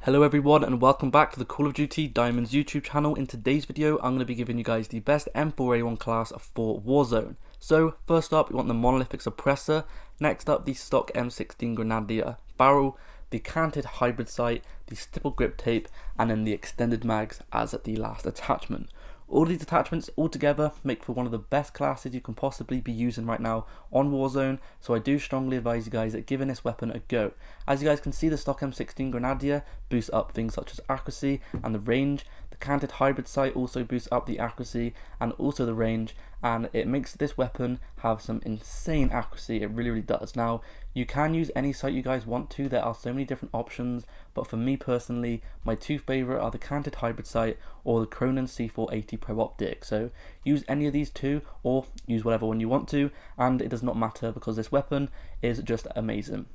Hello everyone and welcome back to the Call of Duty Diamonds YouTube channel. In today's video I'm going to be giving you guys the best M4A1 class for Warzone. So first up you want the monolithic suppressor, next up the stock M16 Grenadier barrel, the canted hybrid sight, the stipple grip tape, and then the extended mags as the last attachment. All these attachments all together make for one of the best classes you can possibly be using right now on Warzone, so I do strongly advise you guys at giving this weapon a go. As you guys can see, the stock M16 Grenadier boosts up things such as accuracy and the range. The canted hybrid sight also boosts up the accuracy and also the range, and it makes this weapon have some insane accuracy. It really does. Now you can use any sight you guys want to, there are so many different options, but for me personally my two favourite are the canted hybrid sight or the Cronin C480 Pro Optic. So use any of these two or use whatever one you want to, and it does not matter because this weapon is just amazing.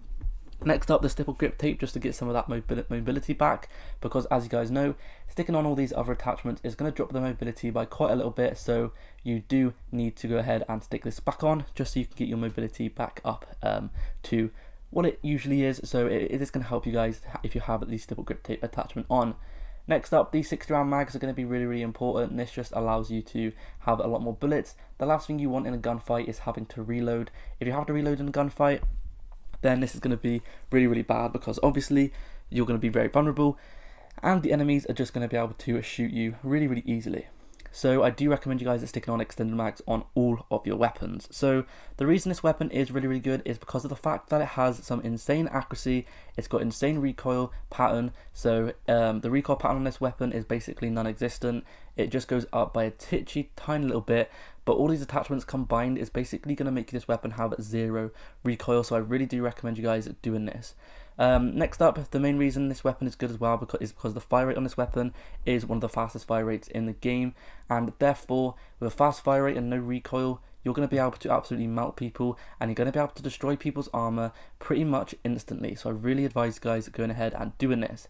Next up, the stipple grip tape, just to get some of that mobility back, because as you guys know, sticking on all these other attachments is going to drop the mobility by quite a little bit, so you do need to go ahead and stick this back on just so you can get your mobility back up to what it usually is. So it is going to help you guys if you have the stipple grip tape attachment on. Next up, these 60 round mags are going to be really important. This just allows you to have a lot more bullets. The last thing you want in a gunfight is having to reload. If you have to reload in a gunfight, then this is going to be really bad, because obviously you're going to be very vulnerable and the enemies are just going to be able to shoot you really easily. So I do recommend you guys sticking on extended mags on all of your weapons. So the reason this weapon is really good is because of the fact that it has some insane accuracy. It's got insane recoil pattern, so the recoil pattern on this weapon is basically non-existent. It just goes up by a tiny little bit, but all these attachments combined is basically going to make this weapon have zero recoil, so I really do recommend you guys doing this. Next up, the main reason this weapon is good as well is because the fire rate on this weapon is one of the fastest fire rates in the game, and therefore with a fast fire rate and no recoil, you're going to be able to absolutely melt people and you're going to be able to destroy people's armor pretty much instantly. So I really advise you guys going ahead and doing this.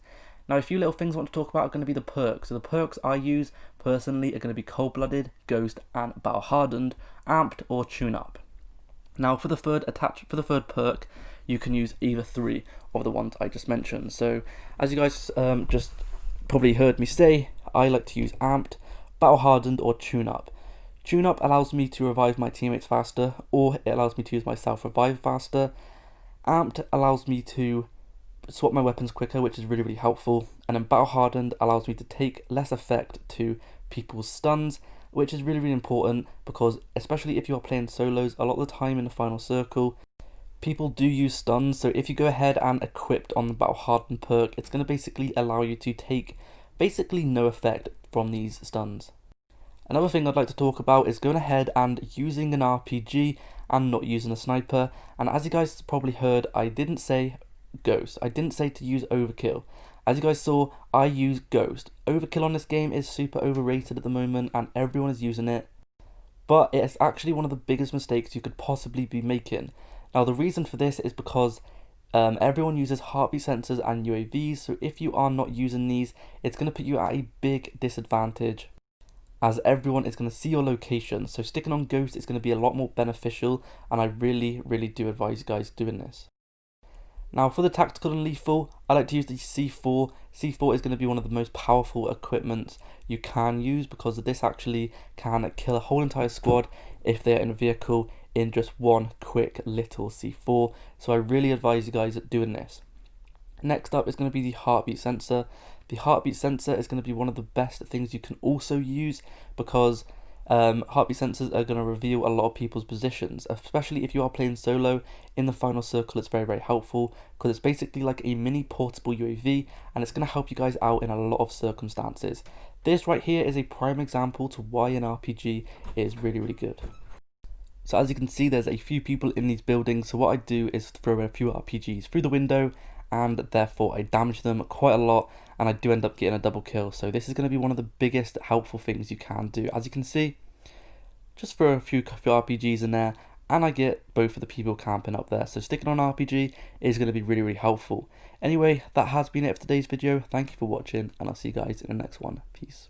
Now a few little things I want to talk about are going to be the perks. So the perks I use personally are going to be cold-blooded, ghost, and battle-hardened, amped, or tune-up. Now for the third perk, you can use either three of the ones I just mentioned. So as you guys just probably heard me say, I like to use amped, battle-hardened, or tune-up. Tune-up allows me to revive my teammates faster, or it allows me to use my self-revive faster. Amped allows me to swap my weapons quicker, which is really helpful, and then battle hardened allows me to take less effect to people's stuns, which is really important, because especially if you are playing solos, a lot of the time in the final circle people do use stuns. So if you go ahead and equip on the battle hardened perk, it's going to basically allow you to take basically no effect from these stuns. Another thing I'd like to talk about is going ahead and using an RPG and not using a sniper. And as you guys probably heard, I didn't say Ghost. I didn't say to use overkill. As you guys saw, I use Ghost. Overkill on this game is super overrated at the moment and everyone is using it, but it's actually one of the biggest mistakes you could possibly be making. Now the reason for this is because everyone uses heartbeat sensors and UAVs, so if you are not using these, it's going to put you at a big disadvantage, as everyone is going to see your location. So sticking on Ghost is going to be a lot more beneficial, and I really do advise you guys doing this. Now for the tactical and lethal, I like to use the C4. C4 is going to be one of the most powerful equipments you can use, because this actually can kill a whole entire squad if they're in a vehicle in just one quick little C4. So I really advise you guys doing this. Next up is going to be the heartbeat sensor. The heartbeat sensor is going to be one of the best things you can also use, because heartbeat sensors are going to reveal a lot of people's positions, especially if you are playing solo. In the final circle, it's very helpful, because it's basically like a mini portable UAV, and it's going to help you guys out in a lot of circumstances. This right here is a prime example to why an RPG is really good. So as you can see, there's a few people in these buildings, so what I do is throw a few RPGs through the window, and therefore I damage them quite a lot, and I do end up getting a double kill. So this is going to be one of the biggest helpful things you can do. As you can see, just throw a few RPGs in there, and I get both of the people camping up there. So sticking on RPG is going to be really helpful. Anyway, that has been it for today's video. Thank you for watching, and I'll see you guys in the next one. Peace.